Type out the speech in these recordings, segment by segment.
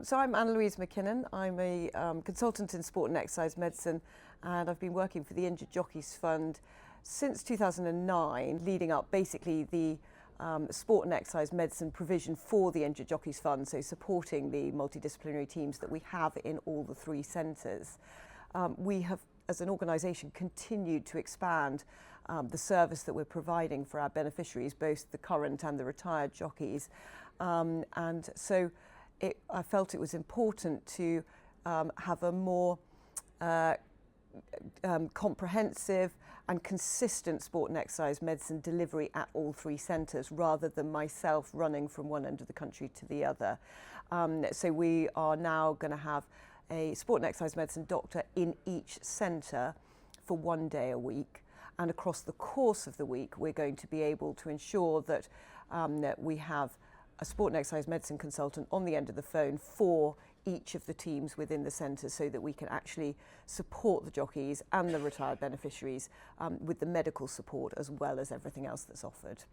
So I'm Anna-Louise Mackinnon. I'm a consultant in sport and exercise medicine, and I've been working for the Injured Jockeys Fund since 2009, leading up basically the sport and exercise medicine provision for the Injured Jockeys Fund, so supporting the multidisciplinary teams that we have in all the three centres. We have, as an organisation, continued to expand the service that we're providing for our beneficiaries, both the current and the retired jockeys. And so I felt it was important to have a more comprehensive and consistent sport and exercise medicine delivery at all three centres, rather than myself running from one end of the country to the other. So we are now going to have a sport and exercise medicine doctor in each centre for 1 day a week, and across the course of the week we're going to be able to ensure that, that we have a sport and exercise medicine consultant on the end of the phone for each of the teams within the centre, so that we can actually support the jockeys and the retired beneficiaries with the medical support as well as everything else that's offered.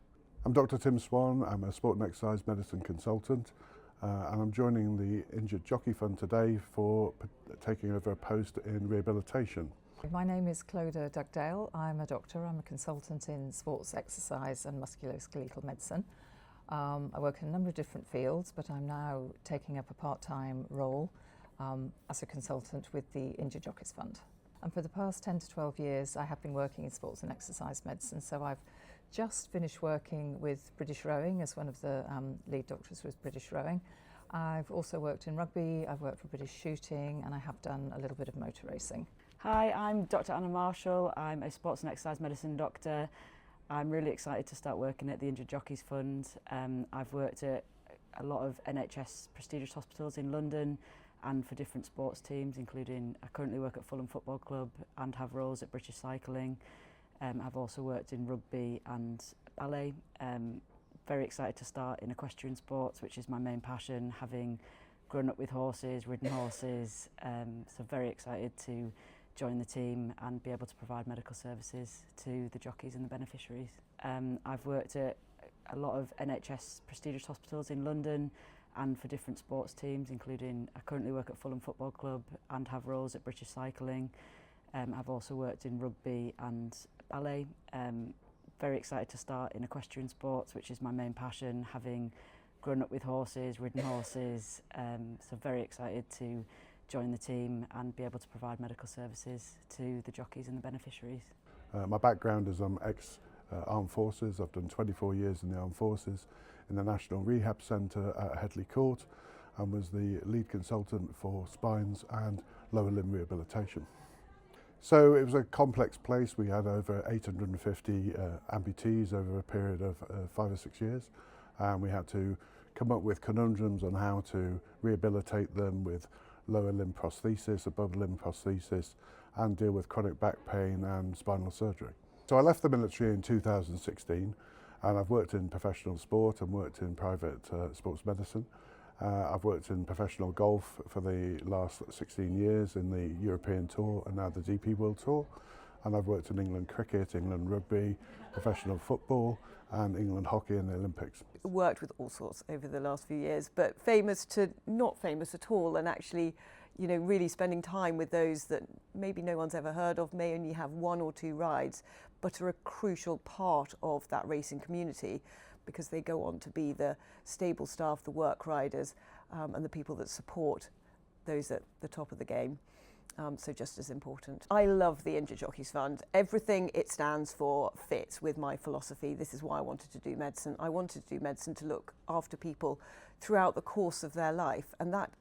I'm Dr Tim Swan. I'm a sport and exercise medicine consultant, and I'm joining the Injured Jockey Fund today for taking over a post in rehabilitation. My name is Clodagh Dugdale. I'm a doctor. I'm a consultant in sports, exercise and musculoskeletal medicine. I work in a number of different fields, but I'm now taking up a part-time role as a consultant with the Injured Jockeys Fund. And for the past 10 to 12 years, I have been working in sports and exercise medicine. So I've just finished working with British rowing as one of the lead doctors with British rowing. I've also worked in rugby, I've worked for British shooting, and I have done a little bit of motor racing. Hi, I'm Dr Anna Marshall. I'm a sports and exercise medicine doctor. I'm really excited to start working at the Injured Jockeys Fund. I've worked at a lot of NHS prestigious hospitals in London and for different sports teams, including I currently work at Fulham Football Club and have roles at British Cycling. I've also worked in rugby and ballet. Very excited to start in equestrian sports, which is my main passion, having grown up with horses, ridden horses. So very excited to join the team and be able to provide medical services to the jockeys and the beneficiaries. I've worked at a lot of NHS prestigious hospitals in London and for different sports teams, including I currently work at Fulham Football Club and have roles at British Cycling. I've also worked in rugby and ballet. Very excited to start in equestrian sports, which is my main passion, having grown up with horses, ridden horses. So very excited to join the team and be able to provide medical services to the jockeys and the beneficiaries. My background is I'm ex-armed forces. I've done 24 years in the armed forces in the National Rehab Centre at Headley Court, and was the lead consultant for spines and lower limb rehabilitation. So it was a complex place. We had over 850 amputees over a period of 5 or 6 years, and we had to come up with conundrums on how to rehabilitate them with lower limb prosthesis, above limb prosthesis, and deal with chronic back pain and spinal surgery. So I left the military in 2016, and I've worked in professional sport and worked in private sports medicine. I've worked in professional golf for the last 16 years in the European Tour and now the DP World Tour. And I've worked in England cricket, England rugby, professional football, and England hockey in the Olympics. Worked with all sorts over the last few years, but famous to not famous at all, and actually, you know, really spending time with those that maybe no one's ever heard of, may only have 1 or 2 rides, but are a crucial part of that racing community, because they go on to be the stable staff, the work riders, and the people that support those at the top of the game. So just as important. I love the Injured Jockeys Fund. Everything it stands for fits with my philosophy. This is why I wanted to do medicine. I wanted to do medicine to look after people throughout the course of their life, and that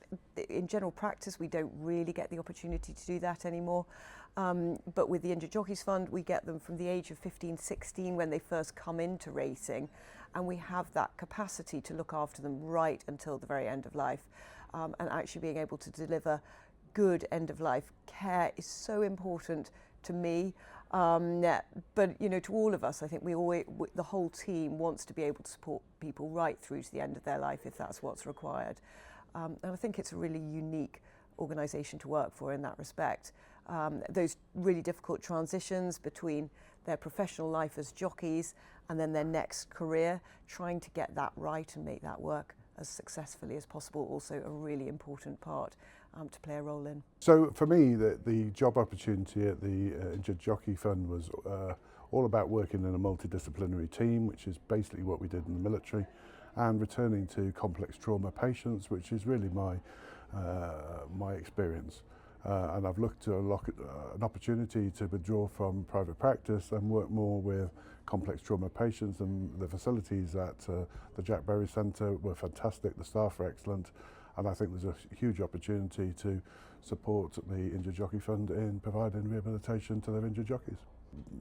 in general practice we don't really get the opportunity to do that anymore. But with the Injured Jockeys Fund, we get them from the age of 15, 16 when they first come into racing, and we have that capacity to look after them right until the very end of life, and actually being able to deliver good end-of-life care is so important to me, but you know, to all of us. I think the whole team wants to be able to support people right through to the end of their life if that's what's required, and I think it's a really unique organisation to work for in that respect. Those really difficult transitions between their professional life as jockeys and then their next career, trying to get that right and make that work as successfully as possible, also a really important part to play a role in. So for me, the job opportunity at the Injured Jockey Fund was all about working in a multidisciplinary team, which is basically what we did in the military, and returning to complex trauma patients, which is really my experience. And I've looked to an opportunity to withdraw from private practice and work more with complex trauma patients, and the facilities at the Jack Berry Centre were fantastic, the staff are excellent, and I think there's a huge opportunity to support the Injured Jockey Fund in providing rehabilitation to their injured jockeys.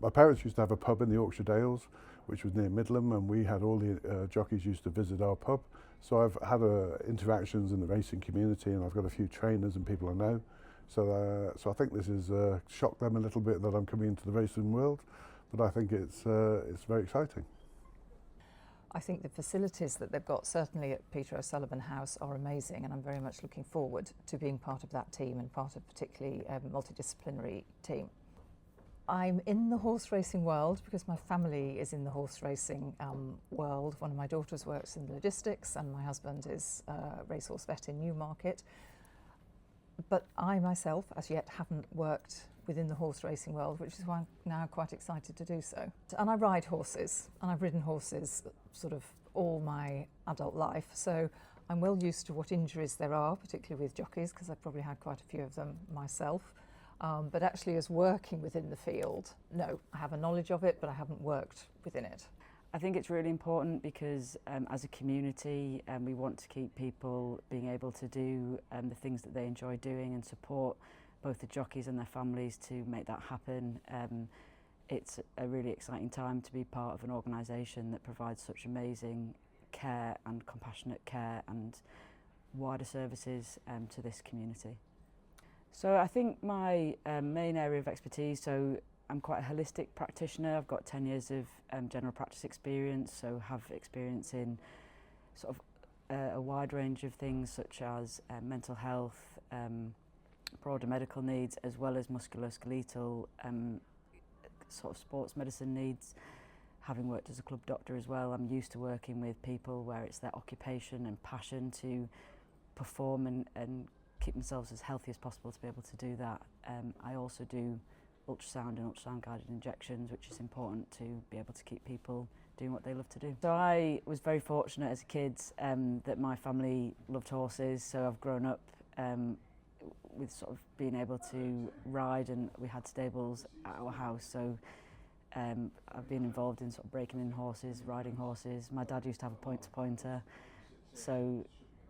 My parents used to have a pub in the Yorkshire Dales, which was near Midland, and we had all the jockeys used to visit our pub. So I've had interactions in the racing community, and I've got a few trainers and people I know. So I think this has shocked them a little bit that I'm coming into the racing world, but I think it's very exciting. I think the facilities that they've got, certainly at Peter O'Sullivan House, are amazing, and I'm very much looking forward to being part of that team and part of particularly a multidisciplinary team. I'm in the horse racing world because my family is in the horse racing world. One of my daughters works in logistics and my husband is a racehorse vet in Newmarket. But I myself, as yet, haven't worked within the horse racing world, which is why I'm now quite excited to do so. And I ride horses, and I've ridden horses sort of all my adult life, so I'm well used to what injuries there are, particularly with jockeys, because I've probably had quite a few of them myself. But actually, as working within the field, no, I have a knowledge of it, but I haven't worked within it. I think it's really important because as a community we want to keep people being able to do the things that they enjoy doing and support both the jockeys and their families to make that happen. It's a really exciting time to be part of an organisation that provides such amazing care and compassionate care and wider services to this community. So I think my main area of expertise, so I'm quite a holistic practitioner. I've got 10 years of general practice experience, so have experience in sort of a wide range of things such as mental health, broader medical needs, as well as musculoskeletal sort of sports medicine needs. Having worked as a club doctor as well, I'm used to working with people where it's their occupation and passion to perform and keep themselves as healthy as possible to be able to do that. I also do ultrasound and ultrasound guided injections, which is important to be able to keep people doing what they love to do. So I was very fortunate as a kid that my family loved horses, so I've grown up with sort of being able to ride, and we had stables at our house, so I've been involved in sort of breaking in horses, riding horses. My dad used to have a point-to-pointer, so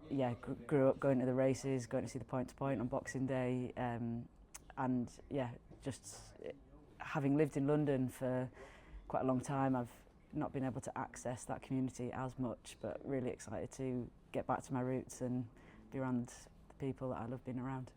yeah, grew up going to the races, going to see the point-to-point on Boxing Day, and yeah, just having lived in London for quite a long time, I've not been able to access that community as much, but really excited to get back to my roots and be around the people that I love being around.